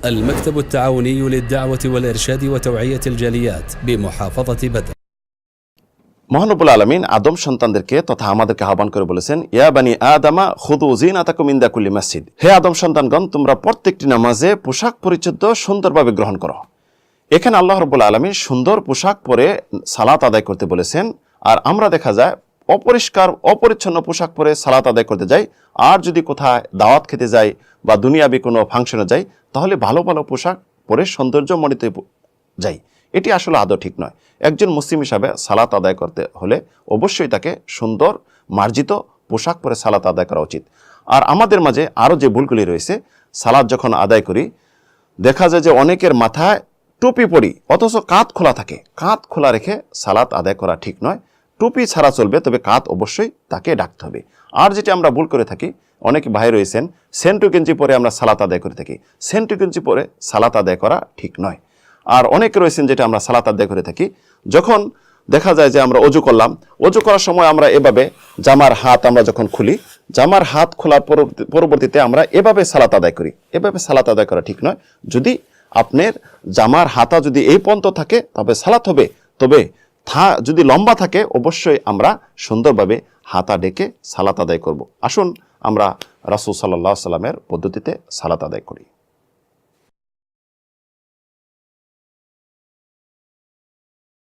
المكتب التعاوني للدعوة والإرشاد وتوعية الجاليات بمحافظة بدر। মহানবুল আলামিন আদম সন্তানদেরকে তথা আমাদেরকে আহ্বান করে বলেছেন, ইয়া বানি আদামা খুযু যিনাতাকুম ইনদা কুল্লি মাসজিদ। হে আদম সন্তানগণ, তোমরা প্রত্যেকটি নামাজে পোশাক পরিচ্ছদ সুন্দরভাবে গ্রহণ করো। এখানে আল্লাহ রাব্বুল আলামিন সুন্দর পোশাক পরে সালাত আদায় করতে বলেছেন। আর আমরা দেখা যায় অপরিষ্কার অপরিচ্ছন্ন পোশাক পরে সালাত আদায় করতে যাই। আর যদি কোথায় দাওয়াত খেতে যাই বা দুনিয়াবি কোনো ফাংশনে যাই, তাহলে ভালো ভালো পোশাক পরে সৌন্দর্যমণ্ডিত যাই। এটি আসলে আদৌ ঠিক নয়। একজন মুসলিম হিসাবে সালাত আদায় করতে হলে অবশ্যই তাকে সুন্দর মার্জিত পোশাক পরে সালাত আদায় করা উচিত। আর আমাদের মাঝে আরও যে ভুলগুলি রয়েছে, সালাত যখন আদায় করি দেখা যায় যে অনেকের মাথায় টুপি পরি অথচ কাঁধ খোলা থাকে। কাঁধ খোলা রেখে সালাত আদায় করা ঠিক নয়। টুপি ছাড়া চলবে, তবে কাঁধ অবশ্যই তাকে ডাকতে হবে। আর যেটা আমরা ভুল করে থাকি, অনেক ভাই রয়েছেন সেন্টু গেঞ্জি পরে আমরা সালাত আদায় করে থাকি। সেন্টু গেঞ্জি পরে সালাত আদায় করা ঠিক নয়। আর অনেকে রয়েছেন যেটা আমরা সালাত আদায় করে থাকি, যখন দেখা যায় যে আমরা অজু করলাম, অজু করার সময় আমরা এভাবে জামার হাত আমরা যখন খুলি, জামার হাত খোলার পরবর্তীতে আমরা এভাবে সালাত আদায় করি। এভাবে সালাত আদায় করা ঠিক নয়। যদি আপনার জামার হাতা যদি এই পর্যন্ত থাকে তবে সালাত হবে, তবে যদি লম্বা থাকে অবশ্যই আমরা সুন্দরভাবে হাতা ডেকে সালাত আদায় করব। আসুন আমরা রাসূল সাল্লাল্লাহু আলাইহি ওয়াসাল্লামের পদ্ধতিতে সালাত আদায় করি।